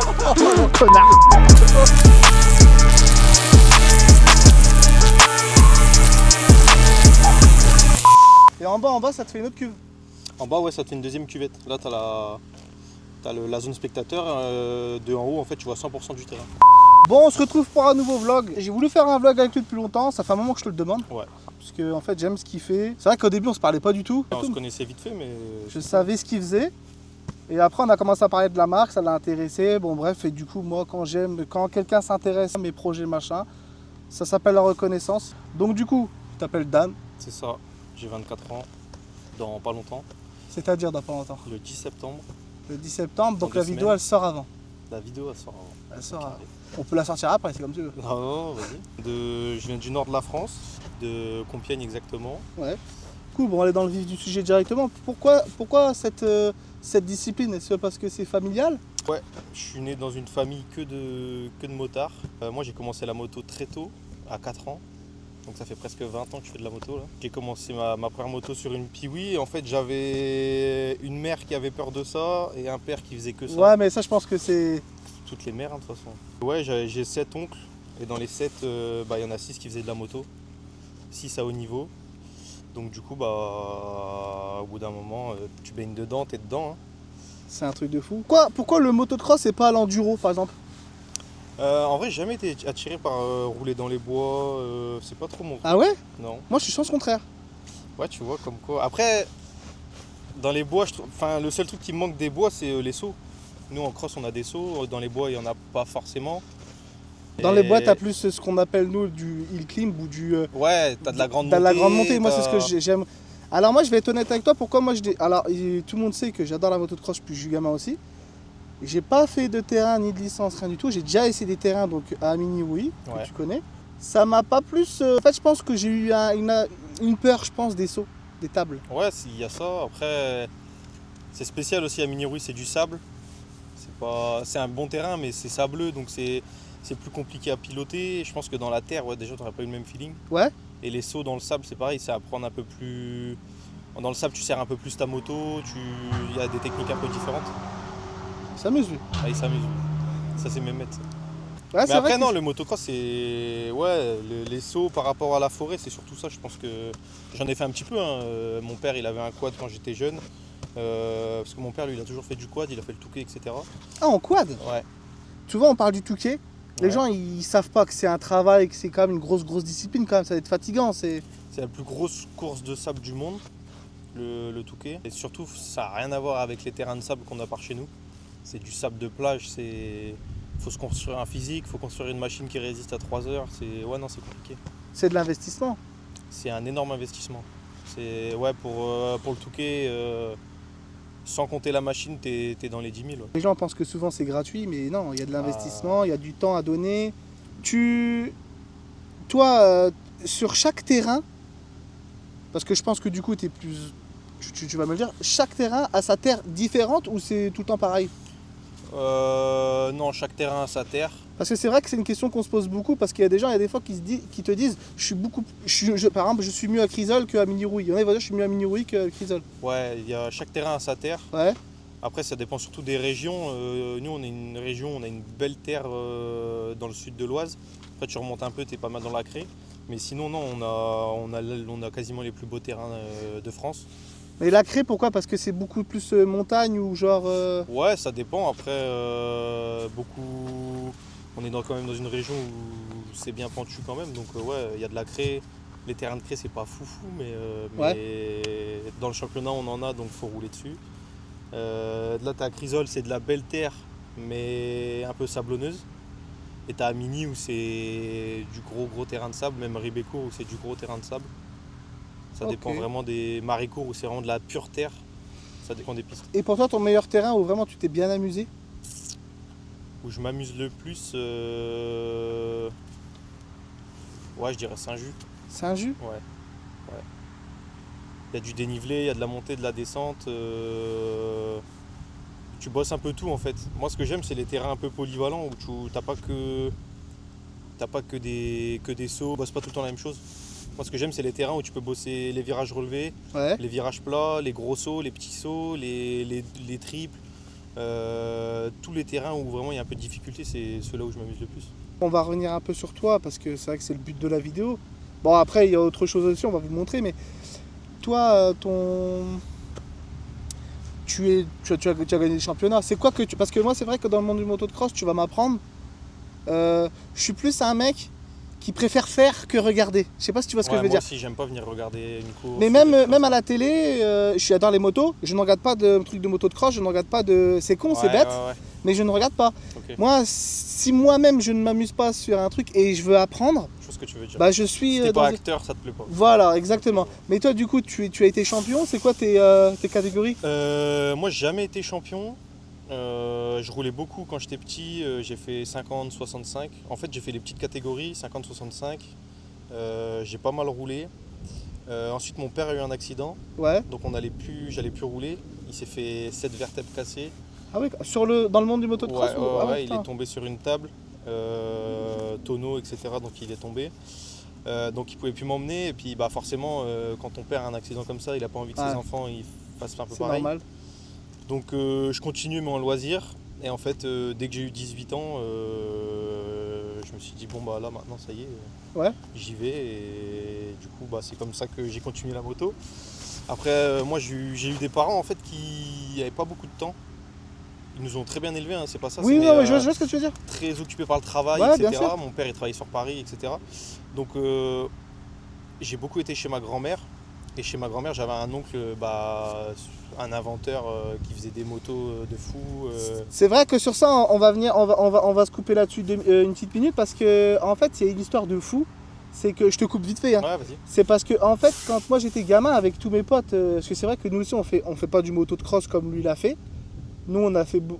Le connard. Et en bas, ça te fait une autre cuve. En bas, ouais, ça te fait une deuxième cuvette. Là, t'as la zone spectateur. De en haut, en fait, tu vois 100% du terrain. Bon, on se retrouve pour un nouveau vlog. J'ai voulu faire un vlog avec lui depuis longtemps, ça fait un moment que je te le demande. Ouais. Parce que en fait, j'aime ce qu'il fait. C'est vrai qu'au début, on se parlait pas du tout. On se connaissait vite fait, mais... Je savais ce qu'il faisait. Et après, on a commencé à parler de la marque, ça l'a intéressé. Bon, bref, et du coup, moi, quand quelqu'un s'intéresse à mes projets, machin, ça s'appelle la reconnaissance. Donc, du coup, tu t'appelles Dan. C'est ça. J'ai 24 ans. Dans pas longtemps. C'est-à-dire dans pas longtemps. Le 10 septembre. Le 10 septembre, donc Dans la 2 vidéo, semaines. elle sort avant. La vidéo, elle sort avant. Elle sort avant. On peut la sortir après, c'est comme tu veux. Non, vas-y. Je viens du nord de la France, de Compiègne exactement. Ouais. Cool, bon, on est dans le vif du sujet directement. Pourquoi cette discipline? Est-ce parce que c'est familial? Ouais, je suis né dans une famille que de motards. Moi, j'ai commencé la moto très tôt, à 4 ans. Donc ça fait presque 20 ans que je fais de la moto là. J'ai commencé ma première moto sur une Piwi et en fait j'avais une mère qui avait peur de ça et un père qui faisait que ça. Ouais, mais ça, je pense que c'est... Toutes les mères hein, de toute façon. Ouais, j'ai 7 oncles et dans les 7, il y en a 6 qui faisaient de la moto. 6 à haut niveau. Donc du coup, au bout d'un moment, tu baignes dedans, t'es dedans. Hein. C'est un truc de fou. Pourquoi le motocross et pas l'enduro, par exemple? En vrai, j'ai jamais été attiré par rouler dans les bois. C'est pas trop mon truc. Ah ouais? Non. Moi, je suis sens contraire. Ouais, tu vois, comme quoi. Après, dans les bois, le seul truc qui me manque des bois, c'est les sauts. Nous, en cross, on a des sauts. Dans les bois, il n'y en a pas forcément. Dans les bois, t'as plus ce qu'on appelle, nous, du hill climb ou du... Ouais, t'as de la grande T'as montée. de la grande montée, moi, c'est ce que j'aime. Alors, moi, je vais être honnête avec toi. Pourquoi moi, Alors, tout le monde sait que j'adore la moto de cross, puis je suis gamin aussi. J'ai pas fait de terrain ni de licence, rien du tout. J'ai déjà essayé des terrains, donc à Amini, oui, Ouais. que tu connais. Ça m'a pas plus... En fait, je pense que j'ai eu une peur, je pense, des sauts, des tables. Ouais, il y a ça. Après, c'est spécial aussi à Minirouille, c'est du sable. C'est un bon terrain, mais c'est sableux, donc c'est plus compliqué à piloter. Je pense que dans la terre, ouais, déjà, t'aurais pas eu le même feeling. Ouais. Et les sauts dans le sable, c'est pareil, c'est à prendre un peu plus... Dans le sable, tu serres un peu plus ta moto, il y a des techniques un peu différentes. Il s'amuse, lui. Ah, il s'amuse. Ça, c'est mes maîtres. Ouais, Mais c'est après, vrai non, le motocross, c'est... Ouais, les sauts par rapport à la forêt, c'est surtout ça. Je pense que j'en ai fait un petit peu. Hein. Mon père, il avait un quad quand j'étais jeune. Parce que mon père, lui, il a toujours fait du quad, il a fait le Touquet, etc. Ah, en quad? Ouais. Souvent, on parle du Touquet. Les Ouais. gens, ils savent pas que c'est un travail, que c'est quand même une grosse discipline, quand même. Ça va être fatigant. C'est la plus grosse course de sable du monde, le Touquet. Et surtout, ça n'a rien à voir avec les terrains de sable qu'on a par chez nous. C'est du sable de plage, faut se construire un physique, faut construire une machine qui résiste à 3 heures. Ouais, non, c'est compliqué. C'est de l'investissement. C'est un énorme investissement. Ouais, pour le Touquet, sans compter la machine, t'es dans les 10 000. Ouais. Les gens pensent que souvent c'est gratuit, mais non, il y a de l'investissement, il y a du temps à donner. Toi, sur chaque terrain, parce que je pense que du coup, t'es plus... Tu vas me le dire, chaque terrain a sa terre différente ou c'est tout le temps pareil? Non, chaque terrain a sa terre. Parce que c'est vrai que c'est une question qu'on se pose beaucoup, parce qu'il y a des gens, il y a des fois qui te disent, par exemple, je suis mieux à Crisol qu'à Minirouille. Il y en a qui vont dire, je suis mieux à Minirouille qu'à Crisol. Ouais, chaque terrain a sa terre. Ouais. Après, ça dépend surtout des régions. Nous, on est une région, on a une belle terre dans le sud de l'Oise. Après, tu remontes un peu, t'es pas mal dans la Crée. Mais sinon, non, on a quasiment les plus beaux terrains de France. Mais la Crée, pourquoi? Parce que c'est beaucoup plus montagne ou genre... Ouais, ça dépend. Après, on est quand même dans une région où c'est bien pentu quand même. Donc, ouais, il y a de la craie. Les terrains de craie, c'est pas foufou, mais dans le championnat, on en a, donc il faut rouler dessus. Là, t'as Crisol, c'est de la belle terre, mais un peu sablonneuse. Et t'as Amini où c'est du gros terrain de sable, même Ribécourt où c'est du gros terrain de sable. Ça dépend vraiment des Maricourt où c'est vraiment de la pure terre. Ça dépend des pistes. Et pour toi, ton meilleur terrain où vraiment tu t'es bien amusé? Où je m'amuse le plus, ouais, je dirais Saint-Just. Saint-Just? Ouais. Il y a du dénivelé, il y a de la montée, de la descente. Tu bosses un peu tout en fait. Moi, ce que j'aime, c'est les terrains un peu polyvalents où tu n'as pas que des sauts, tu bosses pas tout le temps la même chose. Moi, ce que j'aime, c'est les terrains où tu peux bosser les virages relevés, Ouais. les virages plats, les gros sauts, les petits sauts, les triples. Tous les terrains où vraiment il y a un peu de difficulté, c'est ceux-là où je m'amuse le plus. On va revenir un peu sur toi parce que c'est vrai que c'est le but de la vidéo. Bon, après, il y a autre chose aussi, on va vous montrer, mais toi, tu as gagné des championnats. C'est quoi que tu. Parce que moi, c'est vrai que dans le monde du motocross, tu vas m'apprendre. Je suis plus un mec qui préfère faire que regarder. Je sais pas si tu vois ce que je veux Moi dire. aussi, j'aime pas venir regarder une course. Mais ou des trucs même comme à ça. la télé, j'adore les motos. Je ne regarde pas de trucs de moto de cross, je ne regarde pas de. C'est con, c'est Ouais, bête, ouais, mais je ne regarde pas. ok. Moi, si moi-même je ne m'amuse pas sur un truc et je veux apprendre, Je vois ce que tu veux dire. bah je suis Si t'es dans pas une- acteur, ça te plaît pas. Voilà, exactement. Mais toi, du coup, tu as été champion. C'est quoi tes catégories? Moi, j'ai jamais été champion. Je roulais beaucoup quand j'étais petit. J'ai fait 50, 65. En fait, j'ai fait les petites catégories, 50, 65. J'ai pas mal roulé. Ensuite, mon père a eu un accident, Ouais. donc j'allais plus rouler. Il s'est fait 7 vertèbres cassées. Ah ouais, dans le monde du moto de cross Ouais, ou... Ah ouais, il est putain. tombé sur une table, tonneau, etc. Donc il est tombé. Donc il pouvait plus m'emmener. Et puis bah forcément, quand ton père a un accident comme ça, il a pas envie que Ouais. ses enfants ils fassent un peu C'est pareil. normal. Donc je continue mais en loisir. Et en fait, dès que j'ai eu 18 ans, je me suis dit bon bah là maintenant ça y est, Ouais. j'y vais. Et du coup bah c'est comme ça que j'ai continué la moto. Après moi j'ai eu des parents en fait qui n'avaient pas beaucoup de temps. Ils nous ont très bien élevés, hein, c'est pas ça, Oui, mais non, mais je vois ce que tu veux dire. très occupés par le travail, Ouais, bien etc. sûr. Mon père il travaillait sur Paris, etc. Donc j'ai beaucoup été chez ma grand-mère. Et chez ma grand-mère, j'avais un oncle, un inventeur qui faisait des motos de fou. C'est vrai que sur ça, on va venir, on va se couper là-dessus une petite minute parce que en fait, il y a une histoire de fou. C'est que je te coupe vite fait, hein. Ouais, vas-y. C'est parce que en fait, quand moi j'étais gamin avec tous mes potes, parce que c'est vrai que nous aussi on fait pas du moto de cross comme lui l'a fait. Nous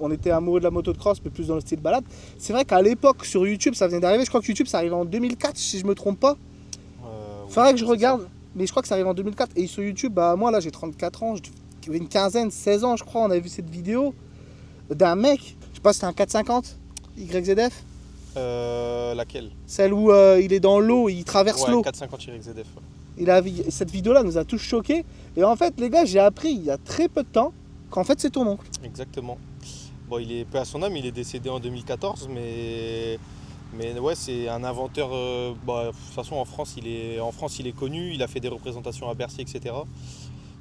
on était amoureux de la moto de cross, mais plus dans le style balade. C'est vrai qu'à l'époque sur YouTube, ça venait d'arriver. Je crois que YouTube ça arrive en 2004 si je me trompe pas. Faudrait que je c'est regarde, mais je crois que ça arrive en 2004. Et sur YouTube, bah moi là j'ai 34 ans, j'avais une quinzaine, 16 ans je crois, on avait vu cette vidéo d'un mec, je sais pas si c'était un 450 YZF, ça. Laquelle? celle où il est dans l'eau, il traverse Ouais, l'eau. 450 ZF. Cette vidéo là nous a tous choqués. Et en fait les gars, j'ai appris il y a très peu de temps qu'en fait c'est ton oncle. Exactement. Bon, il est peu à son âme, il est décédé en 2014, mais ouais, c'est un inventeur. De toute façon, en France, il est connu, il a fait des représentations à Bercy, etc.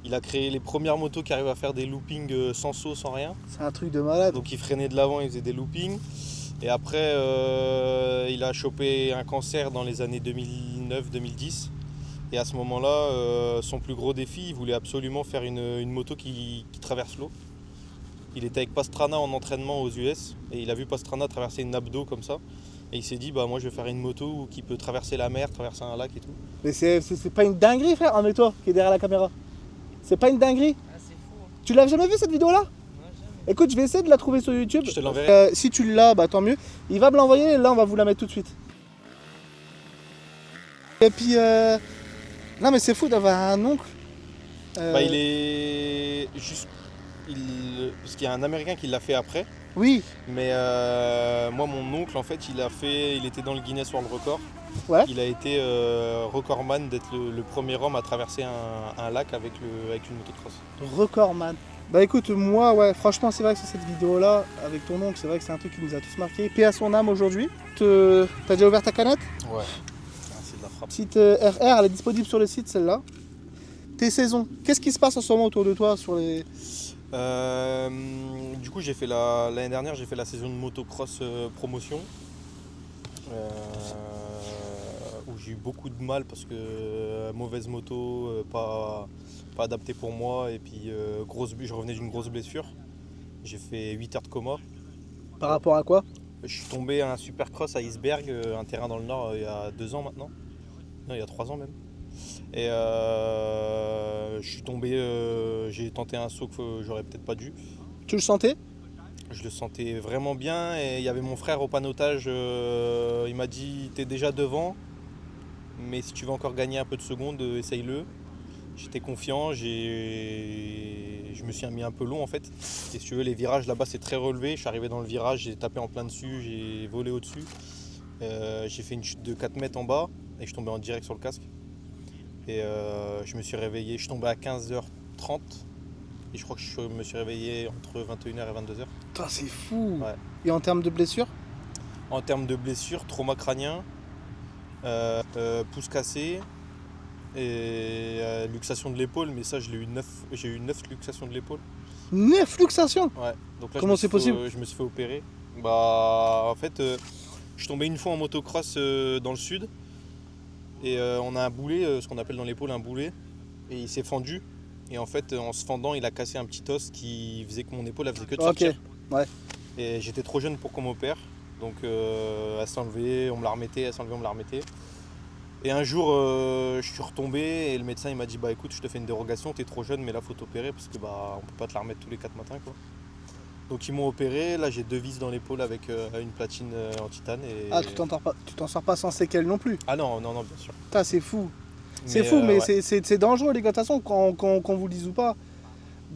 Il a créé les premières motos qui arrivent à faire des loopings sans saut, sans rien. C'est un truc de malade. Donc il freinait de l'avant, il faisait des loopings. Et après, il a chopé un cancer dans les années 2009-2010. Et à ce moment-là, son plus gros défi, il voulait absolument faire une moto qui traverse l'eau. Il était avec Pastrana en entraînement aux US et il a vu Pastrana traverser une nappe d'eau comme ça. Et il s'est dit, bah moi je vais faire une moto qui peut traverser la mer, traverser un lac et tout. Mais c'est pas une dinguerie frère, mais toi qui est derrière la caméra. C'est pas une dinguerie. Ah, c'est fou, hein. Tu l'as jamais vu cette vidéo là? Non, jamais. Écoute, je vais essayer de la trouver sur YouTube. Je te l'enverrai. Si tu l'as, bah tant mieux. Il va me l'envoyer, là on va vous la mettre tout de suite. Et puis, non mais c'est fou d'avoir un oncle. Il est juste. Parce qu'il y a un Américain qui l'a fait après. Oui, Mais moi, mon oncle, en fait, il était dans le Guinness World Record. ouais. Il a été recordman d'être le premier homme à traverser un lac avec une moto de cross. Recordman. Bah écoute, moi, ouais, franchement, c'est vrai que sur cette vidéo-là, avec ton oncle, c'est vrai que c'est un truc qui nous a tous marqué. Paix à son âme aujourd'hui. T'as déjà ouvert ta canette? Ouais. Ah, c'est de la frappe. Petite RR, elle est disponible sur le site, celle-là. Tes saisons, qu'est-ce qui se passe en ce moment autour de toi sur les... Du coup, l'année dernière, j'ai fait la saison de motocross promotion. Où j'ai eu beaucoup de mal parce que mauvaise moto, pas adaptée pour moi. Et puis, je revenais d'une grosse blessure. J'ai fait 8 heures de coma. Par rapport à quoi? Je suis tombé à un supercross à Iceberg, un terrain dans le nord, il y a 2 ans maintenant. Non, il y a 3 ans même. Et je suis tombé, j'ai tenté un saut que j'aurais peut-être pas dû. Tu le sentais? Je le sentais vraiment bien et il y avait mon frère au panotage, il m'a dit t'es déjà devant, mais si tu veux encore gagner un peu de secondes, essaye-le. J'étais confiant, je me suis mis un peu long en fait. Et si tu veux, les virages là-bas c'est très relevé. Je suis arrivé dans le virage, j'ai tapé en plein dessus, j'ai volé au-dessus. J'ai fait une chute de 4 mètres en bas et je suis tombé en direct sur le casque. Et je me suis réveillé, je suis tombé à 15h30 et je crois que je me suis réveillé entre 21h et 22h. Putain, c'est fou. Ouais. Et en termes de blessures? En termes de blessures, trauma crânien, pouce cassé et luxation de l'épaule, mais ça j'ai eu 9 luxations de l'épaule. 9 luxations? Ouais. Donc là, Comment c'est possible? je me suis fait opérer. Bah en fait, je suis tombé une fois en motocross dans le sud et on a un boulet, ce qu'on appelle dans l'épaule un boulet, et il s'est fendu. Et en fait, en se fendant, il a cassé un petit os qui faisait que mon épaule elle faisait que de sortir. Ouais. Et j'étais trop jeune pour qu'on m'opère. Donc elle s'enlevait, on me la remettait, elle s'enlevait, on me la remettait. Et un jour, je suis retombé et le médecin il m'a dit bah écoute, je te fais une dérogation, t'es trop jeune, mais là faut t'opérer parce que bah on peut pas te la remettre tous les 4 matins quoi. Donc ils m'ont opéré, là j'ai 2 vis dans l'épaule avec une platine en titane. Et... Ah, tu t'en sors pas sans séquelles non plus? Ah non, bien sûr. Putain, c'est fou. C'est fou, mais ouais. c'est dangereux les gars, de toute façon, qu'on vous le dise ou pas.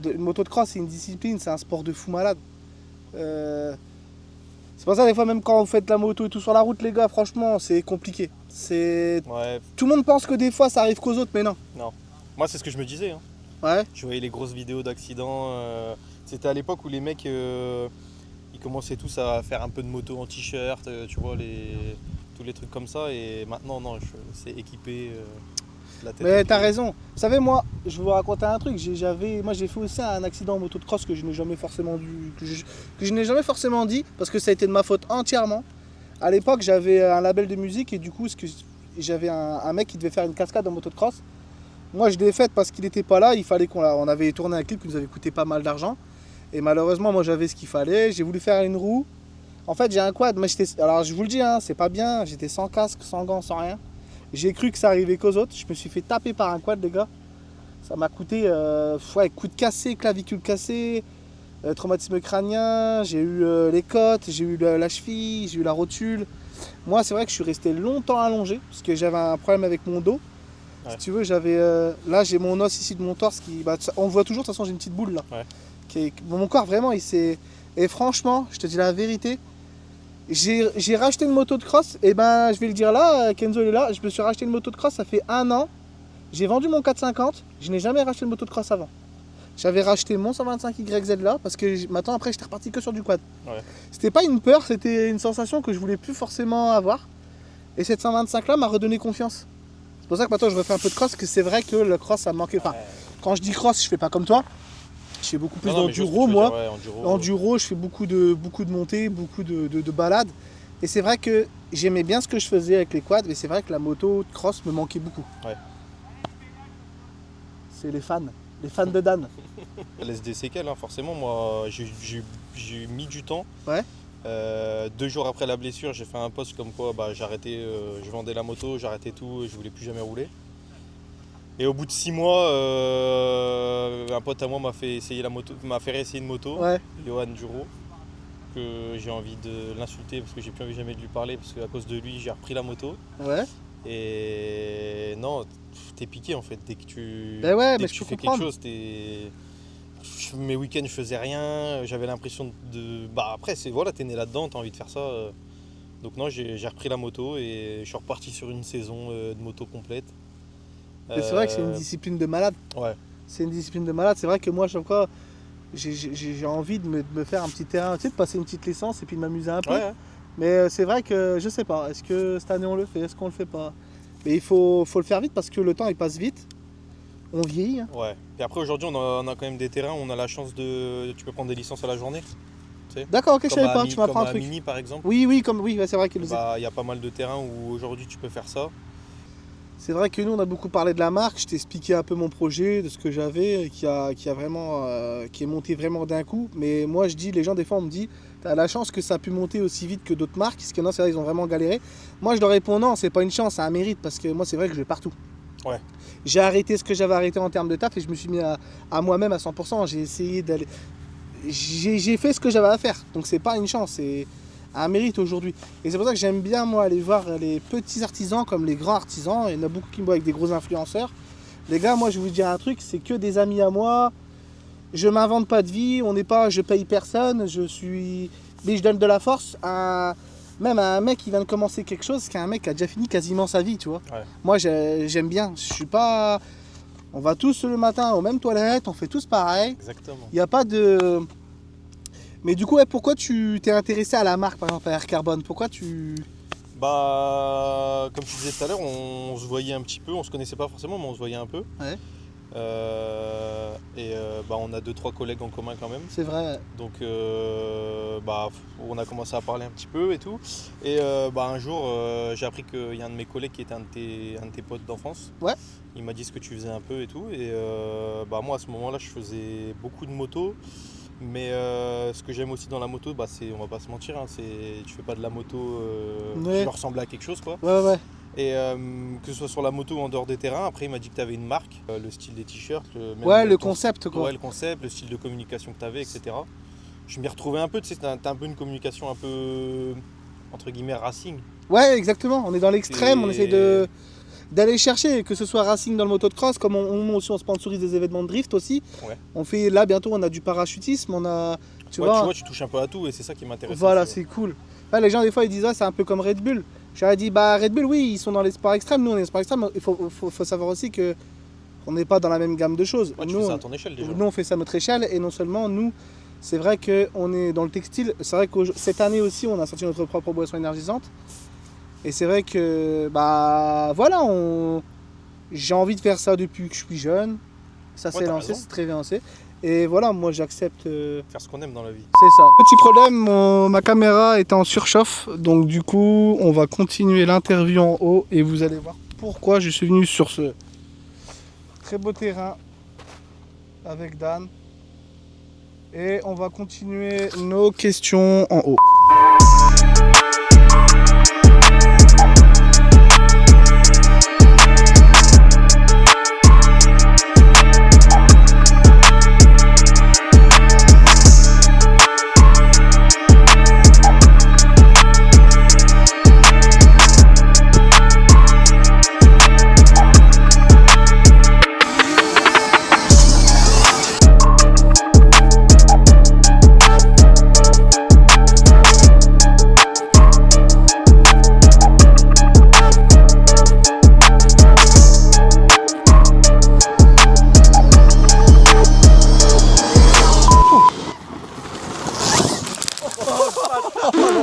Une moto de cross, c'est une discipline, c'est un sport de fou malade. C'est pour ça, des fois, même quand vous faites la moto et tout sur la route, les gars, franchement, c'est compliqué. Ouais. Tout le monde pense que des fois, ça arrive qu'aux autres, mais non. Non. Moi, c'est ce que je me disais. Hein. Ouais. Je voyais les grosses vidéos d'accidents. C'était à l'époque où les mecs, ils commençaient tous à faire un peu de moto en t-shirt, tu vois, tous les trucs comme ça. Et maintenant, non, c'est équipé. La tête Mais t'as raison. Vous savez, moi, je vais vous raconter un truc. Moi, j'ai fait aussi un accident en moto de cross que je n'ai jamais forcément dit, parce que ça a été de ma faute entièrement. À l'époque, j'avais un label de musique et du coup, j'avais un mec qui devait faire une cascade en moto de cross. Moi, je l'ai faite parce qu'il n'était pas là. Il fallait on avait tourné un clip qui nous avait coûté pas mal d'argent. Et malheureusement, moi, j'avais ce qu'il fallait. J'ai voulu faire une roue. En fait, j'ai un quad. Alors, je vous le dis, hein, c'est pas bien. J'étais sans casque, sans gants, sans rien. J'ai cru que ça arrivait qu'aux autres. Je me suis fait taper par un quad, les gars. Ça m'a coûté coude cassé, clavicule cassée, traumatisme crânien. J'ai eu les côtes, j'ai eu la cheville, j'ai eu la rotule. Moi, c'est vrai que je suis resté longtemps allongé parce que j'avais un problème avec mon dos. Ouais. Si tu veux, là, j'ai mon os ici de mon torse qui. On le voit toujours, de toute façon, j'ai une petite boule là. Ouais. Mon corps, vraiment, il s'est. Et franchement, je te dis la vérité. J'ai racheté une moto de cross, et ben je vais le dire là, Kenzo il est là, je me suis racheté une moto de cross, ça fait 1 an. J'ai vendu mon 450, je n'ai jamais racheté une moto de cross avant. J'avais racheté mon 125 YZ là, parce que maintenant après j'étais reparti que sur du quad. Ouais. C'était pas une peur, c'était une sensation que je voulais plus forcément avoir. Et cette 125 là m'a redonné confiance. C'est pour ça que maintenant je refais un peu de cross, que c'est vrai que le cross ça me manquait. Enfin, quand je dis cross, je fais pas comme toi. Je fais beaucoup plus d'enduro, moi. Enduro, je fais beaucoup de montées, beaucoup de balades. Et c'est vrai que j'aimais bien ce que je faisais avec les quads, mais c'est vrai que la moto de cross me manquait beaucoup. Ouais. C'est les fans de Dan. Ça laisse des séquelles, hein, forcément. Moi, j'ai mis du temps. Ouais. 2 jours après la blessure, j'ai fait un post comme quoi j'arrêtais, je vendais la moto, j'arrêtais tout, je voulais plus jamais rouler. Et au bout de 6 mois, un pote à moi m'a fait réessayer une moto, Ouais. Johan Duro, que j'ai envie de l'insulter parce que j'ai plus envie jamais de lui parler parce qu'à cause de lui j'ai repris la moto. Ouais. Et non, t'es piqué en fait dès que tu, fais quelque chose. Mes week-ends je faisais rien, j'avais l'impression de. Bah après t'es né là-dedans, t'as envie de faire ça. Donc non, j'ai repris la moto et je suis reparti sur une saison de moto complète. Et c'est vrai que c'est une discipline de malade. Ouais. C'est une discipline de malade. C'est vrai que moi, chaque fois, j'ai envie de me faire un petit terrain, tu sais, de passer une petite licence et puis de m'amuser un peu. Ouais. Mais c'est vrai que je sais pas. Est-ce que cette année on le fait? Est-ce qu'on le fait pas? Mais il faut le faire vite parce que le temps il passe vite. On vieillit. Hein. Ouais. Et après aujourd'hui on a quand même des terrains où on a la chance de. Tu peux prendre des licences à la journée. D'accord, ok, je savais pas. Tu m'apprends un truc. Mini par exemple. Oui, ouais, c'est vrai qu'il y a pas mal de terrains où aujourd'hui tu peux faire ça. C'est vrai que nous on a beaucoup parlé de la marque, je t'ai expliqué un peu mon projet, de ce que j'avais, qui est monté vraiment d'un coup. Mais moi je dis, les gens des fois on me dit, t'as la chance que ça a pu monter aussi vite que d'autres marques, parce que non, c'est vrai ils ont vraiment galéré. Moi je leur réponds non, c'est pas une chance, c'est un mérite, parce que moi c'est vrai que je vais partout. Ouais. J'ai arrêté ce que j'avais arrêté en termes de taf et je me suis mis à moi-même à 100%. J'ai essayé d'aller. J'ai fait ce que j'avais à faire, donc c'est pas une chance, c'est un mérite aujourd'hui. Et c'est pour ça que j'aime bien moi aller voir les petits artisans comme les grands artisans. Il y en a beaucoup qui me voient avec des gros influenceurs. Les gars, moi je vais vous dire un truc, c'est que des amis à moi. Je m'invente pas de vie, je paye personne, mais je donne de la force même à un mec qui vient de commencer quelque chose, qui est un mec qui a déjà fini quasiment sa vie, tu vois. Ouais. Moi j'aime bien, je suis pas. On va tous le matin aux mêmes toilettes, on fait tous pareil. Exactement. Il n'y a pas de. Mais du coup, ouais, pourquoi tu t'es intéressé à la marque, par exemple, à Air Carbone? Pourquoi tu... Bah, comme je disais tout à l'heure, on se voyait un petit peu, on se connaissait pas forcément, mais on se voyait un peu. Ouais, Bah, on a 2-3 collègues en commun quand même. c'est vrai. Donc, bah, on a commencé à parler un petit peu et tout. Et bah, un jour, j'ai appris qu'il y a un de mes collègues qui était un de tes potes d'enfance. Ouais. Il m'a dit ce que tu faisais un peu et tout. Et bah, moi, à ce moment-là, je faisais beaucoup de moto. Mais ce que j'aime aussi dans la moto, bah, c'est, on va pas se mentir, hein, tu fais pas de la moto Ouais. qui leur ressemble à quelque chose, quoi. Ouais, ouais. Et que ce soit sur la moto ou en dehors des terrains, après il m'a dit que tu avais une marque, le style des t-shirts, Ouais, le concept, quoi. Ouais, le concept, le style de communication que tu avais, etc. Je m'y retrouvais un peu, tu sais, t'as un peu une communication un peu, entre guillemets, racing. Ouais, exactement. On est dans l'extrême, on Et- essaie d'aller chercher, que ce soit Racing dans le motocross, comme on sponsorise des événements de drift aussi. Ouais. On fait, là, bientôt, on a du parachutisme, on a... Tu Ouais, vois, tu vois, tu touches un peu à tout et c'est ça qui m'intéresse. voilà, aussi, c'est cool. Là, les gens, des fois, ils disent, ah, c'est un peu comme Red Bull. Je leur ai dit, bah, Red Bull, oui, ils sont dans les sports extrêmes. Nous, on est dans les sports extrêmes. Il faut savoir aussi que on n'est pas dans la même gamme de choses. Ouais, tu nous, fais ça à ton échelle déjà. nous, on fait ça à notre échelle. Et non seulement, nous, c'est vrai qu'on est dans le textile. C'est vrai que cette année aussi, on a sorti notre propre boisson énergisante. Et c'est vrai que, bah, voilà, j'ai envie de faire ça depuis que je suis jeune. Ça s'est t'as lancé, raison. c'est très bien lancé. Et voilà, moi, j'accepte... Faire ce qu'on aime dans la vie. C'est ça. Petit problème, ma caméra est en surchauffe, donc du coup on va continuer l'interview en haut et vous allez voir pourquoi je suis venu sur ce très beau terrain avec Dan. Et on va continuer nos questions en haut.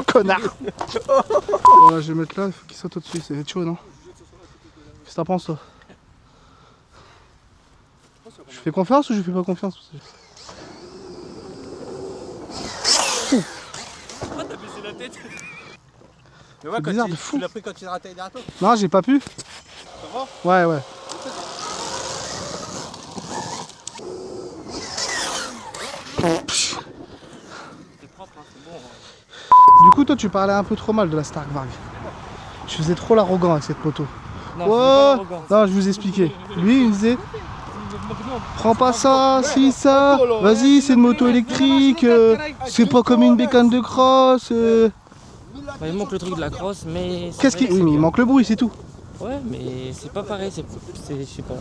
Connard. Voilà, je vais mettre là, il faut qu'il saute au-dessus, c'est chaud, non? Qu'est-ce que t'en penses, toi? Je fais confiance ou je fais pas confiance? Pourquoi t'as baissé la tête? Mais C'est bizarre de fou. Tu l'as pris quand tu l'as raté derrière toi? Non, j'ai pas pu. Ça va? Ouais, ouais. C'est propre, hein, c'est bon. Du coup, toi, tu parlais un peu trop mal de la Stark Varg. Tu faisais trop l'arrogant avec cette moto. Non, Ouais. Non, je vous expliquais. Lui, il me disait, prends pas ça, si ça. Vas-y, c'est une moto électrique. C'est pas comme une bécane de cross. Il manque le truc de la crosse, mais. c'est Qu'est-ce vrai qui... que Oui, c'est mais il bien. manque le bruit, c'est tout. Ouais, mais c'est pas pareil, je sais pas.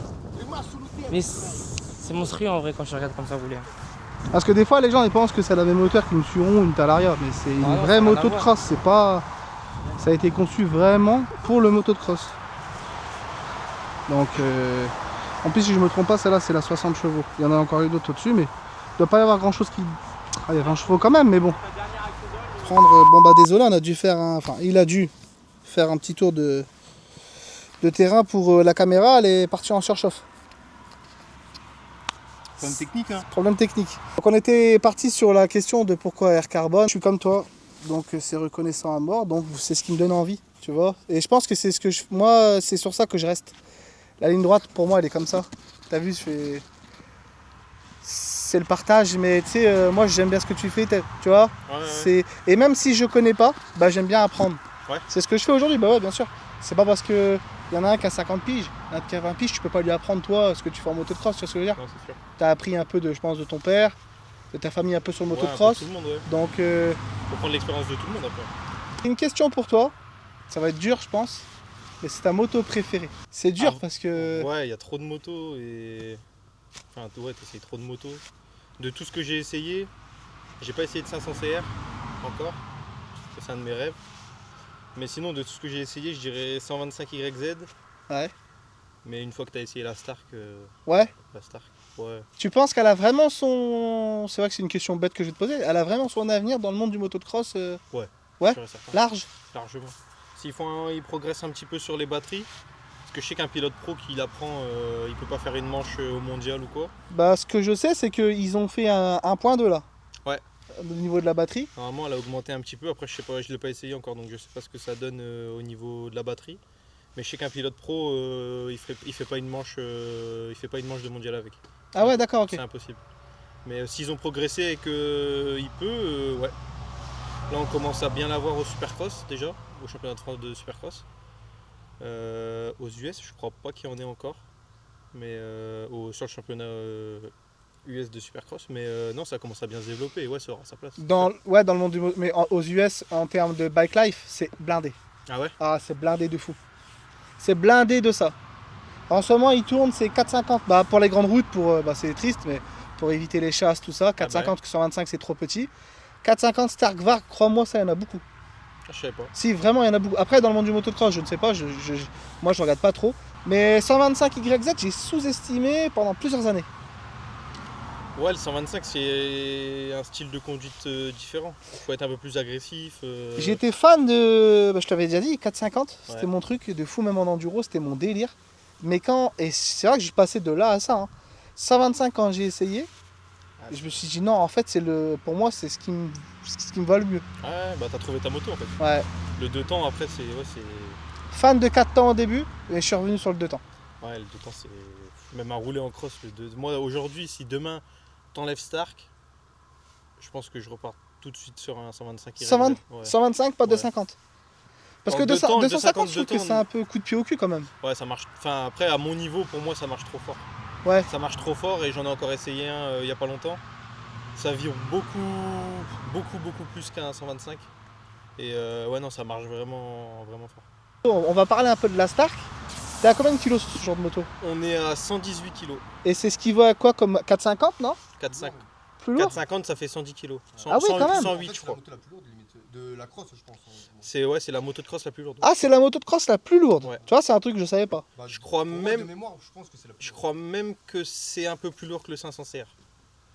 Mais c'est monstrueux en vrai quand je regarde comme ça rouler. Parce que des fois, les gens ils pensent que c'est la même hauteur qu'une Suron ou une Talaria, mais c'est une Ah non, ça vraie a rien moto à de voir. cross. C'est pas... Ça a été conçu vraiment pour le moto de cross. Donc, en plus, si je me trompe pas, celle-là, c'est la 60 chevaux. Il y en a encore eu d'autres au-dessus, mais il doit pas y avoir grand-chose qui... Ah, il y a 20 chevaux quand même, mais bon. Bon bah désolé, on a dû faire un... Enfin, il a dû faire un petit tour de terrain pour la caméra. Elle est partie en surchauffe. C'est une technique, hein. Problème technique. Donc on était parti sur la question de pourquoi Air Carbone. Je suis comme toi, donc c'est reconnaissant à mort, donc c'est ce qui me donne envie, tu vois. Et je pense que c'est ce que moi, c'est sur ça que je reste. La ligne droite, pour moi, elle est comme ça. T'as vu, c'est le partage, mais tu sais, moi j'aime bien ce que tu fais, tu vois. Ouais. Et même si je connais pas, bah j'aime bien apprendre. Ouais. C'est ce que je fais aujourd'hui, bah ouais, bien sûr. C'est pas parce que il y en a un qui a 50 piges, un qui a 20 piges, tu peux pas lui apprendre toi ce que tu fais en moto de cross, tu vois ce que je veux dire. Non, c'est sûr. Tu as appris un peu de, je pense, de ton père, de ta famille un peu sur le Ouais, un peu motocross. tout le monde, ouais. Donc, Faut prendre l'expérience de tout le monde après. une question pour toi. Ça va être dur, je pense. Mais c'est ta moto préférée. C'est dur Ah, parce que. Ouais, il y a trop de motos et. Enfin, ouais, t'essayes trop de motos. De tout ce que j'ai essayé, j'ai pas essayé de 500 CR encore. C'est un de mes rêves. Mais sinon, de tout ce que j'ai essayé, je dirais 125 YZ. Ouais. Mais une fois que t'as essayé la Stark, Ouais. la Stark. Ouais. Tu penses qu'elle a vraiment son... C'est vrai que c'est une question bête que je vais te poser. Elle a vraiment son avenir dans le monde du motocross Ouais. Ouais. Sûr et certain. Large? Largement. Ils progressent un petit peu sur les batteries, parce que je sais qu'un pilote pro qui l'apprend, il peut pas faire une manche au mondial ou quoi. Bah, ce que je sais, c'est qu'ils ont fait un 1.2 là. Ouais. Au niveau de la batterie. Normalement, elle a augmenté un petit peu. Après, je sais pas, je l'ai pas essayé encore, donc je sais pas ce que ça donne au niveau de la batterie. Mais je sais qu'un pilote pro, il fait pas une manche, il fait pas une manche de mondial avec. Ah ouais, d'accord, ok. C'est impossible. Mais s'ils ont progressé et qu'il peut, ouais. Là, on commence à bien l'avoir au Supercross déjà, au championnat de France de Supercross. Aux US, je crois pas qu'il y en ait encore, mais sur le championnat US de Supercross. Mais non, ça commence à bien se développer et ouais, ça aura sa place. Dans le monde du mais aux US, en termes de bike life, c'est blindé. Ah ouais? Ah, c'est blindé de fou. C'est blindé de ça. En ce moment, ils tournent, c'est 4,50. Bah, pour les grandes routes, c'est triste, mais pour éviter les chasses, tout ça, 4,50 sur 25, c'est trop petit. 4,50 Starkvark, crois-moi, ça, il y en a beaucoup. Ah, je savais pas. Si, vraiment, il y en a beaucoup. Après, dans le monde du motocross, je ne sais pas, moi, je regarde pas trop. Mais 125 YZ, j'ai sous-estimé pendant plusieurs années. Ouais, le 125, c'est un style de conduite différent. Il faut être un peu plus agressif. J'étais fan de, je t'avais déjà dit, 450, c'était Ouais. mon truc de fou, même en enduro, c'était mon délire. Mais et c'est vrai que je passais de là à ça. 125 quand j'ai essayé, je me suis dit non, en fait, pour moi, c'est ce qui me va le mieux. Ouais, bah t'as trouvé ta moto en fait. Ouais. Le 2 temps après, c'est. Fan de 4 temps au début, et je suis revenu sur le 2 temps. Ouais, le 2 temps, c'est. Même à rouler en cross, le 2. Moi, aujourd'hui, si demain t'enlèves Stark, je pense que je repars tout de suite sur un 125 YZ. 120, Ouais. 125, pas Ouais. 250. Parce En que deux temps, 250, je trouve 250, que c'est un peu coup de pied au cul quand même. Ouais, ça marche. Enfin, après, à mon niveau, pour moi, ça marche trop fort. Ouais. Ça marche trop fort et j'en ai encore essayé un il y a pas longtemps. Ça vire beaucoup plus qu'un 125. Et ouais, non, ça marche vraiment fort. On va parler un peu de la Stark. T'es à combien de kilos sur ce genre de moto? On est à 118 kg. Et c'est ce qui va à quoi comme 450, non? 4,5. Plus lourd? 4,50 ça fait 110 kg. Ah oui, quand même. 108 je C'est la crois. moto la plus lourde limite de la cross, je pense. C'est la moto de cross la plus lourde. Ah, c'est la moto de cross la plus lourde. Ouais. Tu vois, c'est un truc que je savais pas. Bah, Je crois pour moi, même- de mémoire, je pense que c'est la plus Je lourde. crois même que c'est un peu plus lourd que le 500 CR.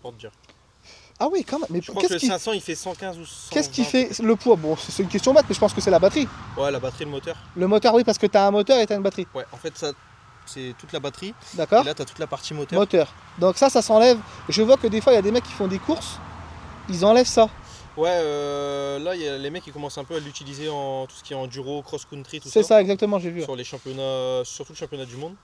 Pour te dire. Ah oui, quand même. Mais Je crois que qu'est-ce le qui, 500 il fait 115 ou 120. qu'est-ce qui fait le poids? Bon, c'est une question bête, mais je pense que c'est la batterie. Ouais, la batterie, le moteur. Le moteur, oui, parce que t'as un moteur et t'as une batterie. Ouais, en fait, ça c'est toute la batterie. D'accord? Et là, t'as toute la partie moteur. Moteur. Donc ça s'enlève. Je vois que des fois, il y a des mecs qui font des courses, ils enlèvent ça. Ouais, là, y a les mecs qui commencent un peu à l'utiliser en tout ce qui est enduro, cross-country, tout ça. C'est ça, exactement, j'ai vu. Sur les championnats, surtout le championnat du monde.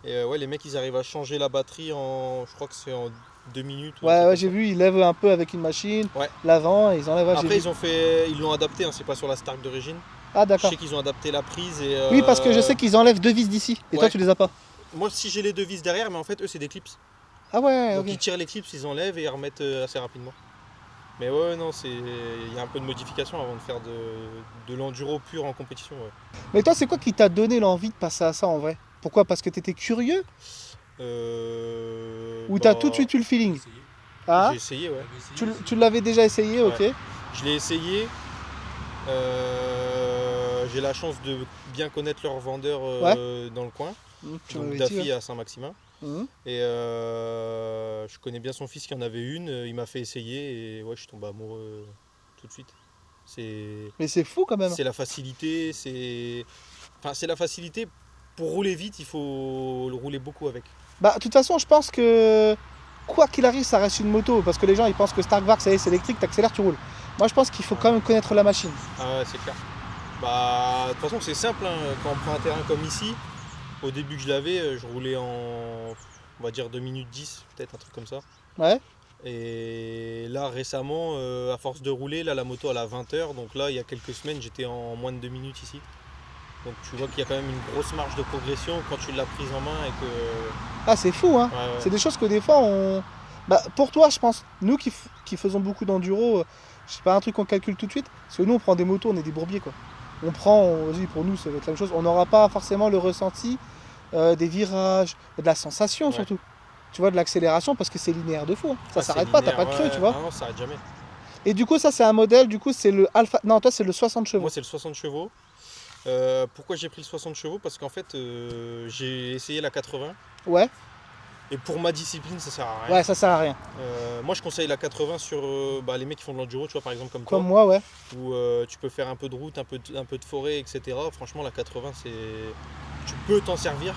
Et ouais, les mecs, ils arrivent à changer la batterie je crois que c'est en 2 minutes. ou un Ouais, truc ouais, comme j'ai ça. vu, ils lèvent un peu avec une machine, Ouais. l'avant, et ils enlèvent. Ouais, j'ai Après, vu. ils l'ont adapté, hein, c'est pas sur la Stark d'origine. Ah, Je d'accord. sais qu'ils ont adapté la prise et. Oui, parce que je sais qu'ils enlèvent deux vis d'ici, et toi, Ouais. tu les as pas. Moi, si j'ai les deux vis derrière, mais en fait, eux, c'est des clips. Ah ouais, Donc ok. ils tirent les clips, ils enlèvent et ils remettent assez rapidement. Mais ouais, non, il y a un peu de modification avant de faire de l'enduro pur en compétition. Ouais. Mais toi, c'est quoi qui t'a donné l'envie de passer à ça en vrai? Pourquoi? Parce que t'étais curieux? Ou t'as tout de suite eu le feeling? Essayé. Ah, J'ai essayé, ouais. J'avais essayé. tu l'avais déjà essayé, ok. Je l'ai essayé. J'ai la chance de bien connaître leurs vendeurs dans le coin. Tu Donc m'avais dit, Daffy ouais. à Saint-Maximin. Mhm. Et je connais bien son fils qui en avait une. Il m'a fait essayer et ouais, je suis tombé amoureux tout de suite. Mais c'est fou quand même. C'est la facilité, c'est la facilité. Pour rouler vite, il faut le rouler beaucoup avec. Bah, de toute façon, je pense que quoi qu'il arrive, ça reste une moto. Parce que les gens, ils pensent que Starkvark, ça y est, c'est électrique, t'accélères, tu roules. Moi, je pense qu'il faut quand même connaître la machine. Ah ouais, c'est clair. Bah, de toute façon, c'est simple. Hein. Quand on prend un terrain comme ici, au début que je l'avais, je roulais on va dire 2 minutes 10, peut-être un truc comme ça. Ouais. Et là, récemment, à force de rouler, là, la moto, elle a 20 heures. Donc là, il y a quelques semaines, j'étais en moins de 2 minutes ici. Donc tu vois qu'il y a quand même une grosse marge de progression quand tu l'as prise en main et que. Ah, c'est fou, hein. Ouais, ouais. C'est des choses que des fois, on. Bah, pour toi, je pense, nous qui faisons beaucoup d'enduro, c'est pas un truc qu'on calcule tout de suite. Parce que nous, on prend des motos, on est des bourbiers, quoi. Vas-y, pour nous, ça va être la même chose. On n'aura pas forcément le ressenti des virages, de la sensation Ouais. surtout. Tu vois, de l'accélération, parce que c'est linéaire de fou. Hein. Ça Ah, s'arrête c'est pas, t'as linéaire, pas de creux, ouais. tu vois. Ah non, ça s'arrête jamais. Et du coup, ça, c'est un modèle, du coup, c'est le Alpha. Non, toi, c'est le 60 chevaux. Moi, c'est le 60 chevaux. Pourquoi j'ai pris le 60 chevaux? Parce qu'en fait, j'ai essayé la 80. Ouais. Et pour ma discipline, ça sert à rien. Ouais, ça sert à rien. Moi, je conseille la 80 sur les mecs qui font de l'enduro, tu vois, par exemple, comme Comme toi, moi, ouais. où tu peux faire un peu de route, un peu de forêt, etc. Franchement, la 80, tu peux t'en servir,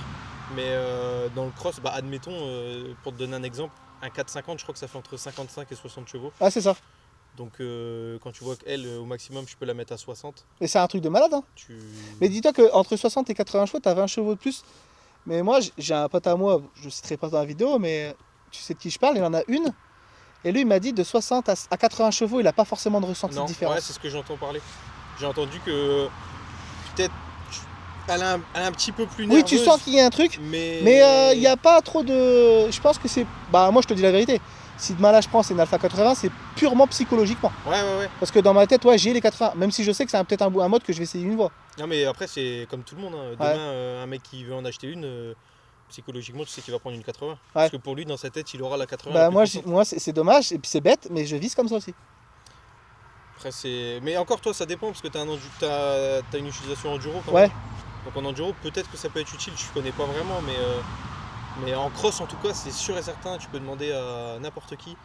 mais dans le cross, admettons, pour te donner un exemple, un 450, je crois que ça fait entre 55 et 60 chevaux. Ah, c'est ça. Donc, quand tu vois qu'elle, au maximum, je peux la mettre à 60. Et c'est un truc de malade, hein. Mais dis-toi qu'entre 60 et 80 chevaux, t'as 20 chevaux de plus. Mais moi, j'ai un pote à moi, je ne citerai pas dans la vidéo, mais tu sais de qui je parle, il en a une. Et lui, il m'a dit de 60 à 80 chevaux, il n'a pas forcément de ressenti de différence. Ouais, c'est ce que j'entends parler. J'ai entendu que peut-être elle est un petit peu plus nerveuse. Oui, tu sens qu'il y a un truc, mais il n'y a pas trop de... Je pense que c'est... Bah moi, je te dis la vérité. Si demain là, je prends, c'est une Alpha 80, c'est purement psychologiquement. Ouais. Parce que dans ma tête, ouais, j'ai les 80. Même si je sais que c'est peut-être un mode que je vais essayer une fois. Non, mais après, c'est comme tout le monde. Hein. Demain, un mec qui veut en acheter une, psychologiquement, tu sais qu'il va prendre une 80. Parce que pour lui, dans sa tête, il aura la 80. Bah moi c'est dommage, et puis c'est bête, mais je vise comme ça aussi. Après, mais encore, toi, ça dépend, parce que t'as une utilisation enduro quand Ouais. même. Donc en enduro, peut-être que ça peut être utile, je connais pas vraiment, mais en cross, en tout cas, c'est sûr et certain, tu peux demander à n'importe qui.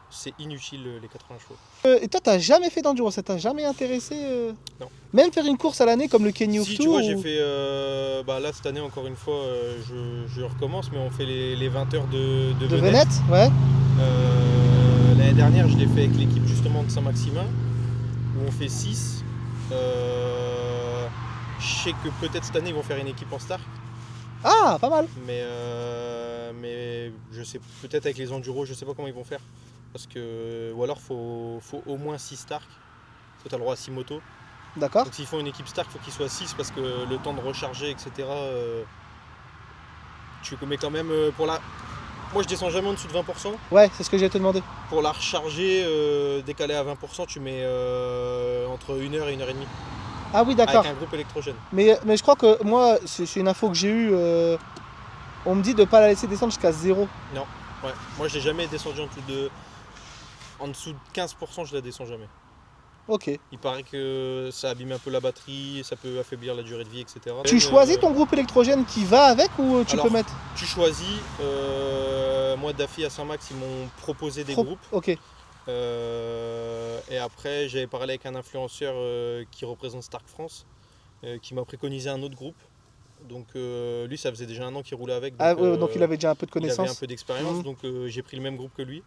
C'est inutile les 80 chevaux. Et toi, t'as jamais fait d'enduro, ça t'a jamais intéressé Non. Même faire une course à l'année comme le Kenny of Si, Two tu vois, j'ai fait. Là, cette année, encore une fois, je recommence, mais on fait les 20 heures de de Venette. Venette, ouais. L'année dernière, je l'ai fait avec l'équipe justement de Saint-Maximin, où on fait 6. Je sais que peut-être cette année, ils vont faire une équipe en Stark, Ah, pas mal. mais je sais, peut-être avec les enduros, je sais pas comment ils vont faire. Parce que, ou alors, faut au moins 6 Stark. Tu as le droit à 6 motos. D'accord. Donc s'ils font une équipe Stark, il faut qu'ils soient 6 parce que le temps de recharger, etc. Tu mets quand même pour la. Moi je descends jamais en dessous de 20%. Ouais, c'est ce que j'ai te demandé. Pour la recharger, décaler à 20%, tu mets entre 1 heure et 1 heure et demie. Ah oui, d'accord. Avec un groupe électrogène. Mais je crois que moi, c'est une info que j'ai eue. On me dit de pas la laisser descendre jusqu'à 0. Non, ouais. Moi je l'ai jamais descendu en dessous de 15%, je la descends jamais. Ok. Il paraît que ça abîme un peu la batterie, ça peut affaiblir la durée de vie, etc. Tu choisis ton groupe électrogène qui va avec ou tu peux mettre Tu choisis. Moi, Daffy à Saint-Max, ils m'ont proposé des groupes. Ok. Et après, j'avais parlé avec un influenceur qui représente Stark France, qui m'a préconisé un autre groupe. Donc lui, ça faisait déjà 1 an qu'il roulait avec. Donc il avait déjà un peu de il connaissances. avait un peu d'expérience, donc j'ai pris le même groupe que lui.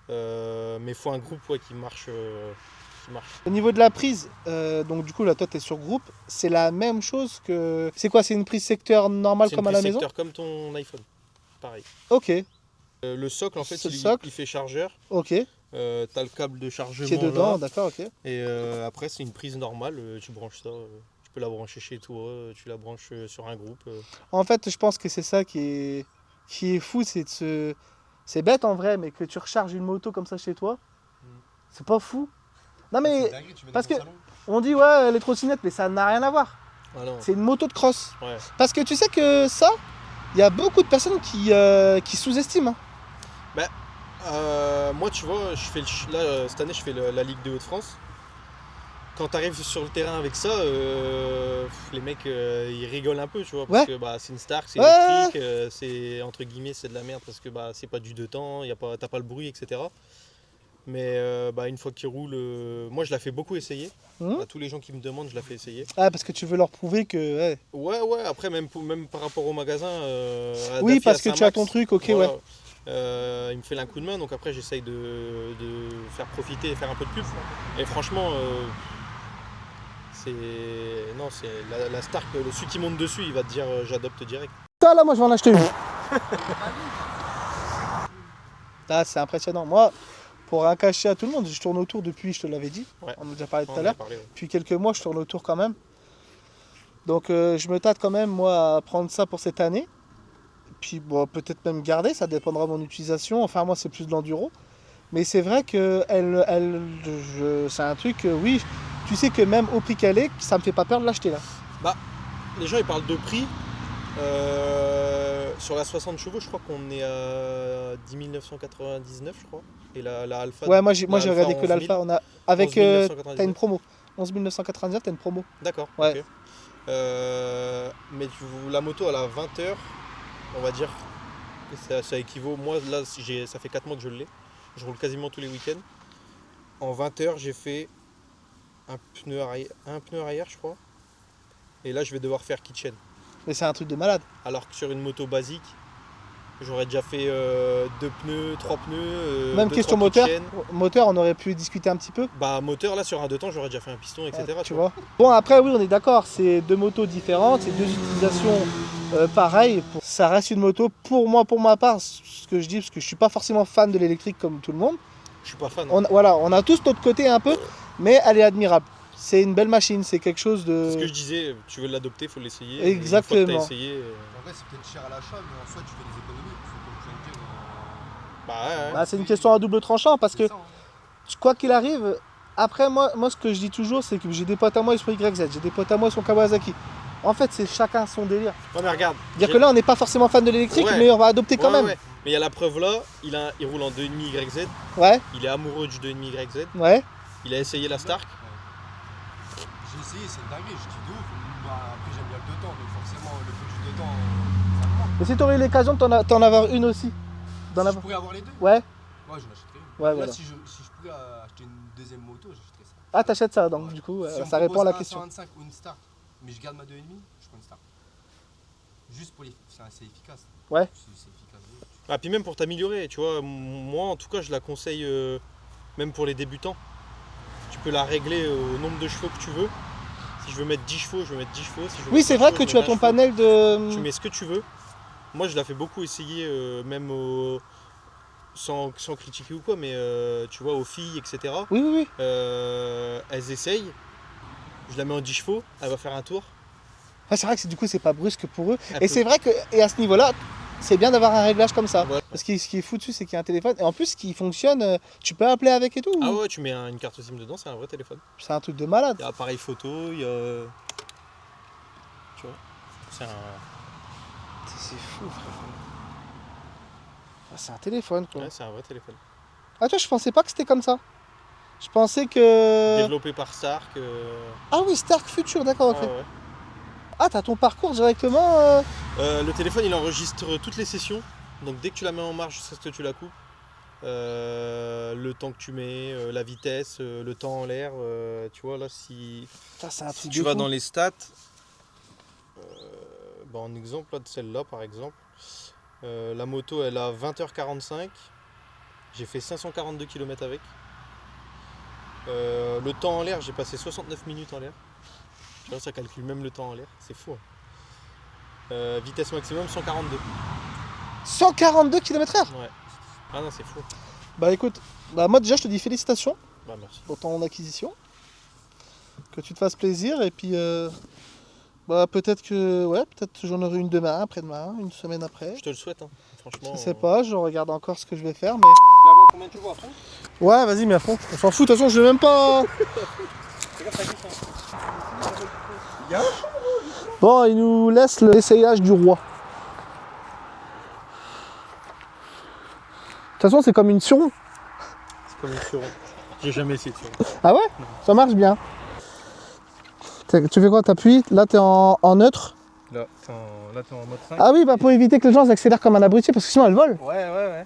Mais il faut un groupe qui marche. Au niveau de la prise, donc du coup là toi tu es sur groupe, c'est la même chose que... C'est quoi, c'est une prise secteur normale comme à la maison? C'est une prise secteur comme ton iPhone, pareil. Ok. Le socle en fait, il fait chargeur. Ok. T'as le câble de chargement qui est dedans, là. d'accord, ok. Et après c'est une prise normale, tu branches ça, tu peux la brancher chez toi, tu la branches sur un groupe. En fait je pense que c'est ça qui est fou, c'est de se... C'est bête en vrai, mais que tu recharges une moto comme ça chez toi, c'est pas fou. Non mais, parce que on dit ouais les trottinettes, mais ça n'a rien à voir. Ah non. C'est une moto de cross. Ouais. Parce que tu sais que ça, il y a beaucoup de personnes qui sous-estiment. Moi tu vois, là cette année je fais la Ligue de Hauts-de-France. Quand tu arrives sur le terrain avec ça, les mecs ils rigolent un peu, tu vois, parce que c'est une Stark, c'est électrique, c'est entre guillemets c'est de la merde parce que c'est pas du 2 temps, t'as pas le bruit, etc. Mais une fois qu'ils roulent, moi je la fais beaucoup essayer. À tous les gens qui me demandent, je la fais essayer. Ah, parce que tu veux leur prouver que... Ouais, après même par rapport au magasin. Oui, parce que tu as ton truc, ok, voilà. Ouais. Il me fait un coup de main, donc après j'essaye de faire profiter et faire un peu de pub. Et franchement, c'est la Stark, celui qui monte dessus, il va te dire j'adopte direct. Ça là, moi je vais en acheter une. Ah, c'est impressionnant. Moi, pour rien cacher à tout le monde, je tourne autour depuis, je te l'avais dit. Ouais. On en a déjà parlé tout à l'heure. Ouais. Depuis quelques mois, je tourne autour quand même. Donc je me tâte quand même, moi, à prendre ça pour cette année. Puis bon, peut-être même garder, ça dépendra de mon utilisation. Enfin, moi, c'est plus de l'enduro. Mais c'est vrai que c'est un truc, oui, tu sais que même au prix qu'elle est, ça me fait pas peur de l'acheter là. Les gens, ils parlent de prix. Sur la 60 chevaux, je crois qu'on est à 10 999, je crois. Et la Alpha. Ouais, moi j'ai regardé que l'Alpha. On a avec t'as une promo. 11 999, t'as une promo. D'accord. Ouais. Okay. Mais la moto, elle a 20 heures, on va dire ça équivaut. Moi, là, ça fait 4 mois que je l'ai. Je roule quasiment tous les week-ends. En 20 heures, j'ai fait un pneu arrière, je crois. Et là, je vais devoir faire kitchen. Mais c'est un truc de malade. Alors que sur une moto basique, j'aurais déjà fait 2 pneus, 3 pneus. Même 2, question 3 moteur. kitchen. Moteur, on aurait pu discuter un petit peu. Bah, moteur, là, sur un 2 temps, j'aurais déjà fait un piston, etc. Tu vois. Bon, après, oui, on est d'accord. C'est deux motos différentes, c'est deux utilisations pareilles. Ça reste une moto, pour moi, pour ma part, ce que je dis, parce que je suis pas forcément fan de l'électrique comme tout le monde. Je suis pas fan. Voilà, on a tous notre côté un peu, mais elle est admirable. C'est une belle machine, c'est quelque chose de... C'est ce que je disais, tu veux l'adopter, il faut l'essayer. Exactement. Une fois que t'as essayé, En vrai, c'est peut-être cher à l'achat, mais en soi, tu fais des économies. Faut comme tu viens de dire. Bah ouais. Bah, c'est une question à double tranchant, parce que C'est ça, hein. quoi qu'il arrive, après moi ce que je dis toujours, c'est que j'ai des potes à moi, ils sont YZ, j'ai des potes à moi, ils sont Kawasaki. En fait, c'est chacun son délire. Ouais, mais regarde. Dire que là, on n'est pas forcément fan de l'électrique, Ouais. mais on va adopter quand même. Ouais. Mais il y a la preuve là, il roule en 2,5 YZ, Ouais, il est amoureux du 2,5 YZ, ouais. il a essayé la Stark. J'ai essayé, c'est une dinguerie, je kiffe de ouf. Bah, après, j'aime bien le 2 temps, donc forcément, le focus 2 temps, ça me manque. Et si tu aurais eu l'occasion d'en avoir une aussi d'en Si je avoir... pourrais avoir les deux, Ouais, j'en achèterais une. Ouais, Là, voilà. si je pourrais acheter une deuxième moto, j'achèterais ça. Ah, t'achètes ça, donc Ouais. du coup, Si on me ça répond à la propose un question. 125 ou une Stark, mais je garde ma 2,5, je prends une Stark. Juste pour les. C'est efficace. Ouais. C'est efficace. Ah, puis même pour t'améliorer, tu vois, moi en tout cas je la conseille même pour les débutants. Tu peux la régler au nombre de chevaux que tu veux. Si je veux mettre 10 chevaux, je vais mettre 10 chevaux. Si je veux Oui, mettre c'est 20 vrai chevaux, que je tu mets as ton 20 chevaux. panel de... Tu mets ce que tu veux. Moi je la fais beaucoup essayer, même sans critiquer ou quoi, mais tu vois, aux filles, etc. Oui, oui, oui. Elles essayent. Je la mets en 10 chevaux, elle va faire un tour. Ah, c'est vrai que du coup, c'est pas brusque pour eux. Elle Et peut- c'est vrai que, et à ce niveau-là, c'est bien d'avoir un réglage comme ça. Voilà. Parce que ce qui est foutu, c'est qu'il y a un téléphone. Et en plus, qui fonctionne, tu peux appeler avec et tout. Ah ouais, tu mets une carte SIM dedans, c'est un vrai téléphone. C'est un truc de malade. Il y a appareil photo, il y a. Tu vois, c'est un. C'est fou, frère. Ah, c'est un téléphone, quoi. Ouais, c'est un vrai téléphone. Ah, toi, je pensais pas que c'était comme ça. Je pensais que... Développé par Stark. Ah oui, Stark Future, d'accord, ok. Ouais, ouais. Ah, t'as ton parcours directement Le téléphone il enregistre toutes les sessions. Donc dès que tu la mets en marche jusqu'à ce que tu la coupes, le temps que tu mets, la vitesse, le temps en l'air, tu vois là si, Ça, c'est un si truc tu de vas fou. dans les stats, en exemple là, de celle-là par exemple, la moto elle a 20h45, j'ai fait 542 km avec. Le temps en l'air, j'ai passé 69 minutes en l'air. Tu vois, ça calcule même le temps en l'air, c'est fou. Hein. Vitesse maximum 142. 142 km/h. Ouais. Ah non, c'est fou. Bah écoute, bah moi déjà je te dis félicitations Bah merci. pour ton acquisition. Que tu te fasses plaisir et puis bah peut-être que peut-être j'en aurai une demain, après-demain, une semaine après. Je te le souhaite, hein. Franchement. Je sais pas, je regarde encore ce que je vais faire mais. La vend combien tu vois à fond? Ouais vas-y mais à fond, on s'en fout, de toute façon je vais même pas. Regarde ta glisse, hein. Bon il nous laisse l'essayage du roi. De toute façon c'est comme une Suron. C'est comme une Suron. J'ai jamais essayé de Suron. Ah ouais? Ça marche bien. Tu fais quoi? T'appuies, là t'es en neutre. Là, t'es en mode 5. Ah oui bah pour éviter que les gens accélèrent comme un abruti parce que sinon elles volent. Ouais.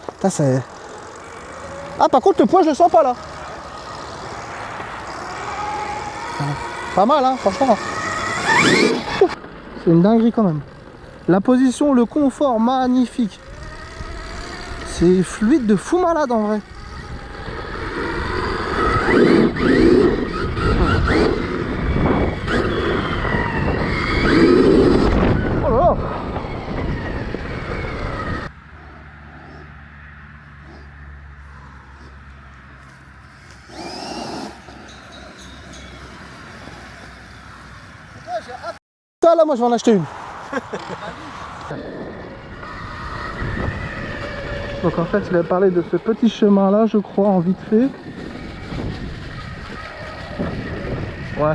Putain, c'est... Ah par contre le poids je le sens pas là. Pas mal hein, franchement. Ouf, c'est une dinguerie quand même. La position, le confort, magnifique. C'est fluide de fou malade en vrai. Oh là là. Ça là moi je vais en acheter une. Donc en fait il a parlé de ce petit chemin là je crois en vite fait. Ouais.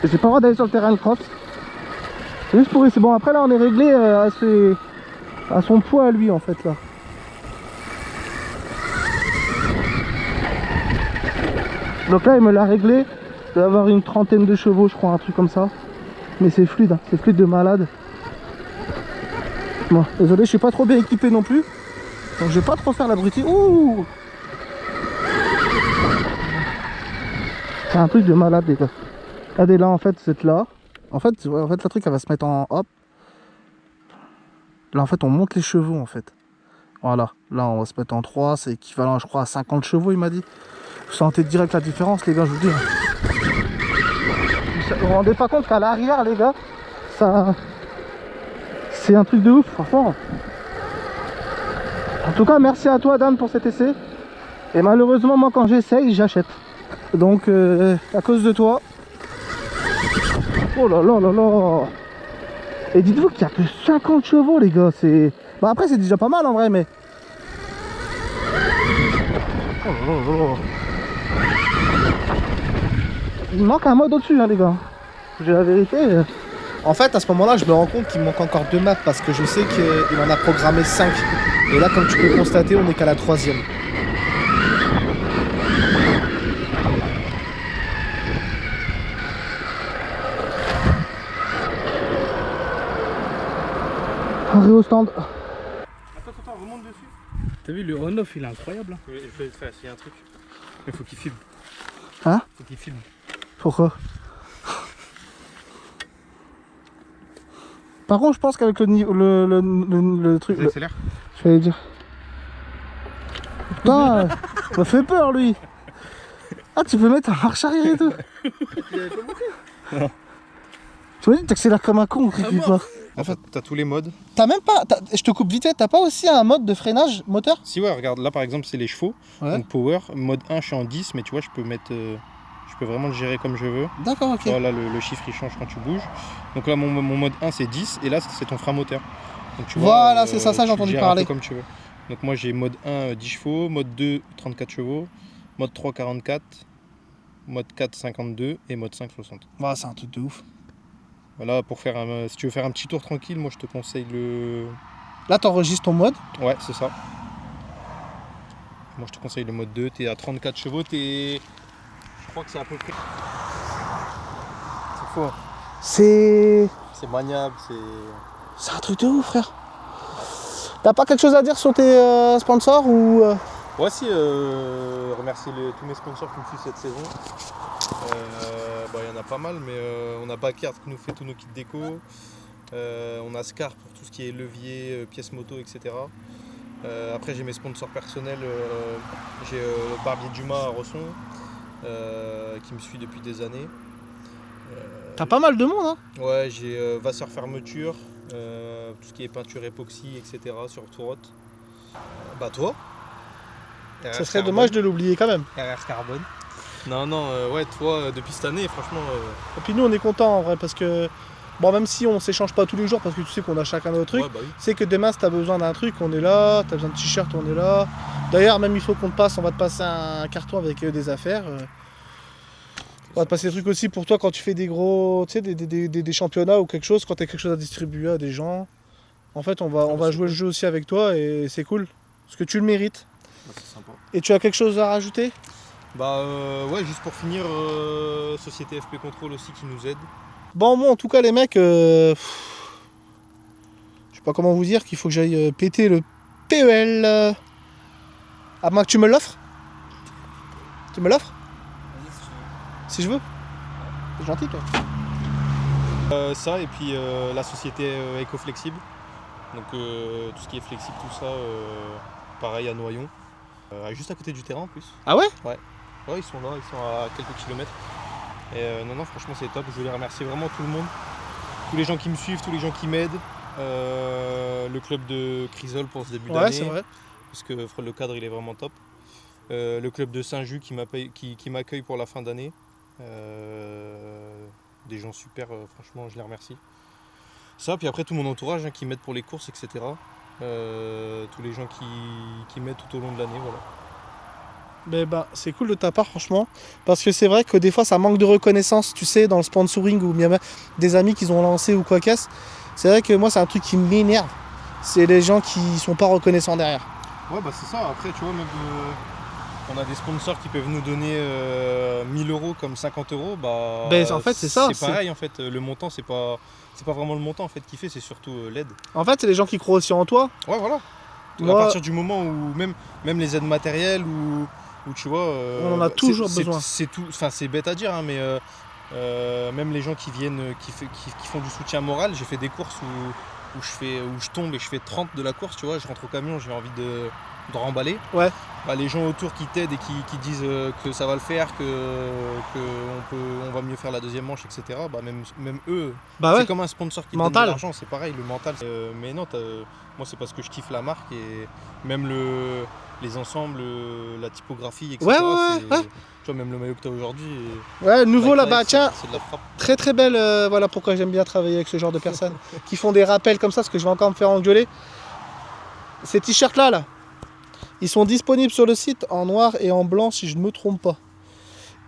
J'ai pas le droit d'aller sur le terrain de cross. C'est juste pour essayer. Bon après là on est réglé à son poids à lui en fait là. Donc là il me l'a réglé. Il doit avoir une trentaine de chevaux je crois, un truc comme ça. Mais c'est fluide de malade. Bon, désolé, je suis pas trop bien équipé non plus. Donc je vais pas trop faire l'abruti. Ouh! C'est un truc de malade, les gars. Regardez là, en fait, c'est là. En fait, la truc, elle va se mettre en hop. Là, en fait, on monte les chevaux, en fait. Voilà. Là, on va se mettre en 3. C'est équivalent, je crois, à 50 chevaux, il m'a dit. Vous sentez direct la différence, les gars, je vous dis. Vous vous rendez pas compte qu'à l'arrière, les gars, ça... C'est un truc de ouf, franchement. En tout cas, merci à toi, Dan, pour cet essai. Et malheureusement, moi, quand j'essaye, j'achète. Donc, à cause de toi... Oh là là là là! Et dites-vous qu'il n'y a que 50 chevaux, les gars. C'est... Bah après, c'est déjà pas mal, en vrai, mais... Oh là là là. Il manque un mode au-dessus, hein, les gars. J'ai la vérité. En fait, à ce moment-là, je me rends compte qu'il me manque encore 2 maps parce que je sais qu'il en a programmé 5. Et là, comme tu peux constater, on n'est qu'à la 3e. Arrêt au stand. Attends, remonte dessus. T'as vu, le on-off, il est incroyable. Hein. Je vais te faire, s'il y a un truc. Il faut qu'il filme. Hein? Faut qu'il filme. Pourquoi? Par contre, je pense qu'avec le truc... Accélère. Je vais dire... Putain, il m'a fait peur, lui. Ah, tu peux mettre en marche arrière et tout. Non. Tu vois, t'accélères comme un con, pas. En fait, t'as tous les modes. T'as même pas... Je te coupe vite fait, t'as pas aussi un mode de freinage moteur? Si, ouais, regarde, là par exemple, c'est les chevaux. Ouais. Donc power. Mode 1, je suis en 10, mais tu vois, je peux mettre. Je peux vraiment le gérer comme je veux. D'accord, ok. Tu vois, là, le chiffre il change quand tu bouges. Donc là, mon mode 1, c'est 10, et là, c'est ton frein moteur. Donc tu vois, Voilà, c'est ça, j'ai tu entendu gères parler. un peu comme tu veux. Donc moi, j'ai mode 1, 10 chevaux, mode 2, 34 chevaux, mode 3, 44, mode 4, 52, et mode 5, 60. Ouais, c'est un truc de ouf. Voilà, pour faire si tu veux faire un petit tour tranquille, moi, je te conseille le... Là, t'enregistres ton mode. Ouais, c'est ça. Moi, je te conseille le mode 2. T'es à 34 chevaux, Je crois que c'est à peu près... C'est fort. C'est maniable, un truc de ouf, frère. T'as pas quelque chose à dire sur tes sponsors ou... Ouais, si, remercier tous mes sponsors qui me suivent cette saison. Il y en a pas mal, mais on a Backyard qui nous fait tous nos kits déco. On a Scar pour tout ce qui est levier, pièces moto, etc. Après, j'ai mes sponsors personnels. J'ai Barbier Dumas à Rosson, qui me suit depuis des années. T'as pas mal de monde, hein. Ouais, j'ai Vasseur Fermeture, tout ce qui est peinture époxy, etc. sur Tourotte. Bah toi. Ça serait dommage de l'oublier quand même. RR Carbone. Non, ouais, toi, depuis cette année, franchement... Et puis nous, on est contents en vrai parce que... Bon, même si on s'échange pas tous les jours parce que tu sais qu'on a chacun notre truc, Ouais, bah oui. c'est que demain, si t'as besoin d'un truc, on est là. T'as besoin de t-shirt, on est là. D'ailleurs, même il faut qu'on te passe, on va te passer un carton avec des affaires. On va te passer des trucs aussi pour toi quand tu fais des gros, tu sais, des championnats ou quelque chose, quand t'as quelque chose à distribuer à des gens. En fait, on va jouer le jeu aussi avec toi et c'est cool. Parce que tu le mérites. Bah, c'est sympa. Et tu as quelque chose à rajouter? Ouais, juste pour finir, Société FP Control aussi qui nous aide. Bon, en tout cas, les mecs, je sais pas comment vous dire qu'il faut que j'aille péter le PEL. À moins que tu me l'offres? Tu me l'offres? Si je veux? C'est gentil, toi. Ça, et puis la société Ecoflexible. Donc tout ce qui est flexible, tout ça, pareil à Noyon. Juste à côté du terrain en plus. Ah ouais? Ouais, ils sont là, ils sont à quelques kilomètres. Et non, franchement c'est top, je voulais remercier vraiment tout le monde. Tous les gens qui me suivent, tous les gens qui m'aident. Le club de Crisol pour ce début d'année. Ouais, c'est vrai. Parce que le cadre il est vraiment top. Le club de Saint-Just qui m'accueille pour la fin d'année. Des gens super, franchement je les remercie. Ça, puis après tout mon entourage qui m'aide pour les courses, etc. Tous les gens qui m'aident tout au long de l'année, voilà. Mais bah, c'est cool de ta part, franchement. Parce que c'est vrai que des fois, ça manque de reconnaissance, tu sais, dans le sponsoring ou bien des amis qu'ils ont lancé ou quoi qu'est-ce. C'est vrai que moi, c'est un truc qui m'énerve. C'est les gens qui sont pas reconnaissants derrière. Ouais, bah c'est ça. Après, tu vois, même on a des sponsors qui peuvent nous donner 1000 € comme 50 €, bah, Ben, en fait, c'est ça, C'est pareil, en fait. Le montant, c'est pas vraiment le montant en fait, qui fait, c'est surtout l'aide. En fait, c'est les gens qui croient aussi en toi. Ouais, voilà. Moi- À partir du moment où même les aides matérielles ou tu vois, On en a toujours besoin. C'est tout, enfin c'est bête à dire, hein, mais même les gens qui viennent, qui font du soutien moral. J'ai fait des courses où je tombe et je fais 30 de la course, tu vois, je rentre au camion, j'ai envie de remballer. Ouais. Bah, les gens autour qui t'aident et qui disent que ça va le faire, on va mieux faire la deuxième manche, etc. Bah même eux, Bah c'est ouais. comme un sponsor qui te donne Mental. de l'argent, c'est pareil, le mental. Mais non, moi c'est parce que je kiffe la marque et même les ensembles, la typographie, etc. Ouais, ouais, c'est- ouais. Tu vois, même le maillot que tu as aujourd'hui. Ouais, nouveau Nike là-bas, Life, tiens, c'est de la frappe. très très belle, voilà pourquoi j'aime bien travailler avec ce genre de personnes qui font des rappels comme ça, parce que je vais encore me faire engueuler. Ces t-shirts là, ils sont disponibles sur le site en noir et en blanc si je ne me trompe pas.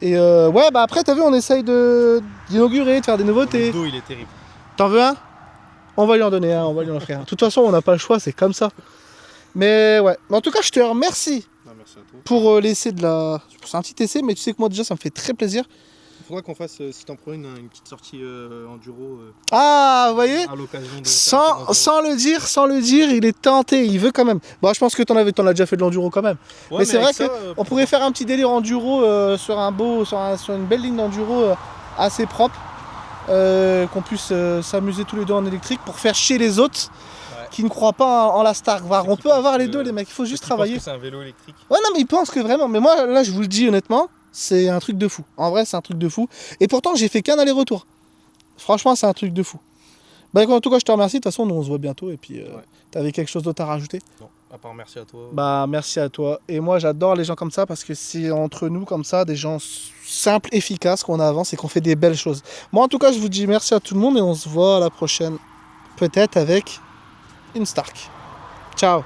Et ouais, bah après, t'as vu, on essaye d'inaugurer, de faire des Le nouveautés. dos, il est terrible. T'en veux un? On va lui en donner un, on va lui en offrir un. De toute façon, on n'a pas le choix, c'est comme ça. Mais ouais, en tout cas, je te remercie Non, merci à toi. pour l'essai de la... C'est un petit essai, mais tu sais que moi déjà, ça me fait très plaisir. Il faudra qu'on fasse, si t'en prends une petite sortie enduro Ah, vous voyez? à l'occasion de. Sans le dire, il est tenté, il veut quand même. Bon, je pense que t'en as déjà fait de l'enduro quand même. Ouais, mais c'est vrai avec ça, On pourrait faire un petit délire enduro sur une belle ligne d'enduro assez propre, qu'on puisse s'amuser tous les deux en électrique pour faire chier les autres qui ne croient pas en la Star Wars. Ceux On qui peut avoir pensent les que- deux, les mecs, il faut juste Parce qu'ils pensent travailler. que c'est un vélo électrique. Ouais, non, mais ils pensent que vraiment. Mais moi, là, je vous le dis honnêtement, c'est un truc de fou. En vrai, c'est un truc de fou. Et pourtant, j'ai fait qu'un aller-retour. Franchement, c'est un truc de fou. Bah, en tout cas, je te remercie. De toute façon, nous, on se voit bientôt. Et puis, t'avais quelque chose d'autre à rajouter? Non, à part merci à toi. Bah, merci à toi. Et moi, j'adore les gens comme ça parce que c'est entre nous, comme ça, des gens simples, efficaces qu'on avance et qu'on fait des belles choses. Moi, en tout cas, je vous dis merci à tout le monde et on se voit à la prochaine. Peut-être avec une Stark. Ciao.